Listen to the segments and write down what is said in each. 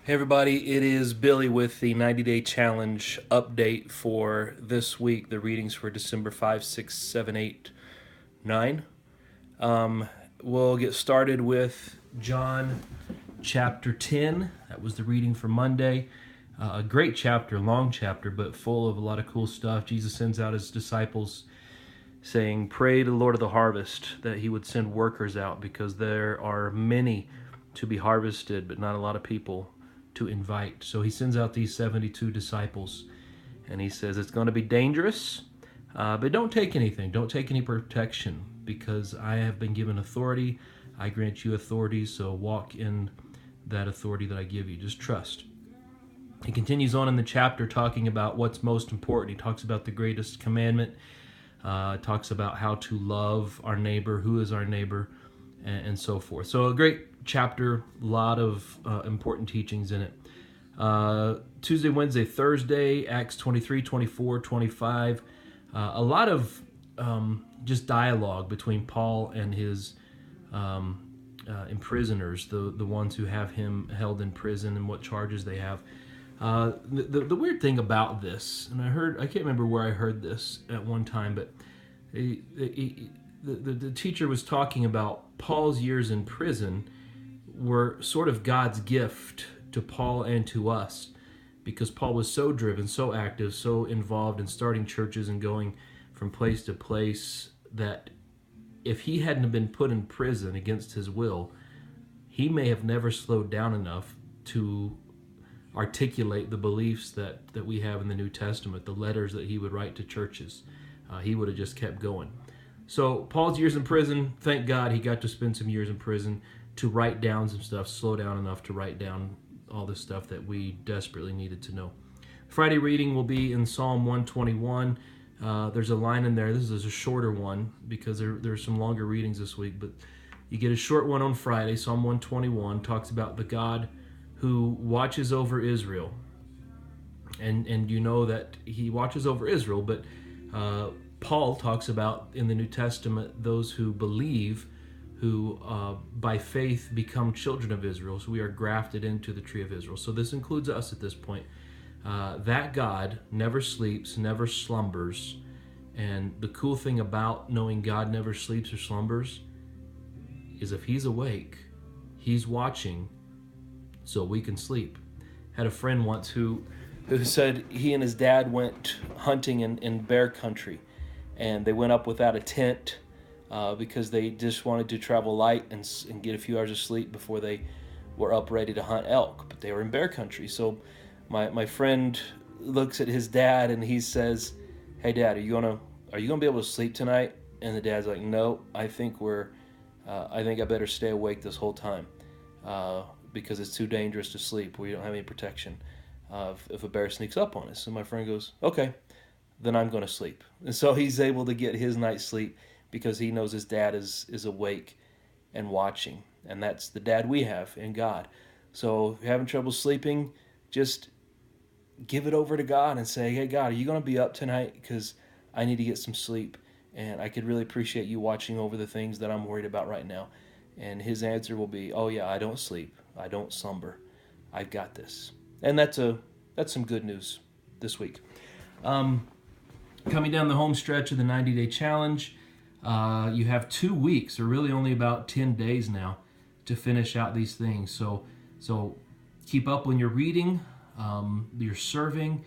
Hey everybody, it is Billy with the 90-day challenge update for this week. The readings for December 5, 6, 7, 8, 9. We'll get started with John chapter 10. That was the reading for Monday. A great chapter, long chapter, but full of a lot of cool stuff. Jesus sends out his disciples saying, "Pray to the Lord of the harvest that he would send workers out, because there are many to be harvested, but not a lot of people to invite." So he sends out these 72 disciples, and he says it's going to be dangerous, but don't take anything. Don't take any protection, because I have been given authority. I grant you authority, so walk in that authority that I give you. Just trust. He continues on in the chapter talking about what's most important. He talks about the greatest commandment, talks about how to love our neighbor, who is our neighbor, and so forth. So a great chapter, a lot of important teachings in it. Tuesday, Wednesday, Thursday, Acts 23, 24, 25. A lot of just dialogue between Paul and his imprisoners, the ones who have him held in prison and what charges they have. The weird thing about this, and I can't remember where I heard this at one time, but the teacher was talking about Paul's years in prison were sort of God's gift to Paul and to us, because Paul was so driven, so active, so involved in starting churches and going from place to place, that if he hadn't been put in prison against his will, he may have never slowed down enough to articulate the beliefs that we have in the New Testament, the letters that he would write to churches. He would have just kept going. So Paul's years in prison, thank God he got to spend some years in prison to write down some stuff, slow down enough to write down all the stuff that we desperately needed to know. Friday reading will be in Psalm 121. There's a line in there. This is a shorter one because there's some longer readings this week, but you get a short one on Friday. Psalm 121 talks about the God who watches over Israel. And you know that he watches over Israel, but Paul talks about in the New Testament those who believe, who by faith become children of Israel. So we are grafted into the tree of Israel. So this includes us at this point. That God never sleeps, never slumbers. And the cool thing about knowing God never sleeps or slumbers is if he's awake, he's watching, so we can sleep. Had a friend once who said he and his dad went hunting in bear country, and they went up without a tent because they just wanted to travel light and get a few hours of sleep before they were up ready to hunt elk. But they were in bear country. So my friend looks at his dad and he says, "Hey Dad, are you gonna be able to sleep tonight?" And the dad's like, "No, I think I better stay awake this whole time because it's too dangerous to sleep. We don't have any protection if a bear sneaks up on us." And my friend goes, "Okay, then I'm going to sleep." And so he's able to get his night's sleep because he knows his dad is awake and watching. And that's the dad we have in God. So if you're having trouble sleeping, just give it over to God and say, "Hey God, are you going to be up tonight? Because I need to get some sleep. And I could really appreciate you watching over the things that I'm worried about right now." And his answer will be, "Oh yeah, I don't sleep. I don't slumber. I've got this." And that's some good news this week. Coming down the home stretch of the 90-day challenge, you have 2 weeks, or really only about 10 days now, to finish out these things. So keep up when you're reading, you're serving,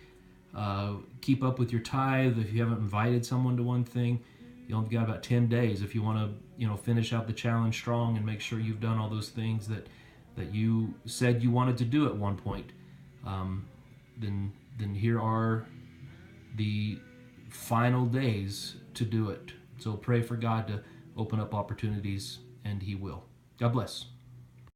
keep up with your tithe. If you haven't invited someone to one thing, you only got about 10 days. If you want to, finish out the challenge strong and make sure you've done all those things that you said you wanted to do at one point, then here are the final days to do it. So pray for God to open up opportunities, and he will. God bless.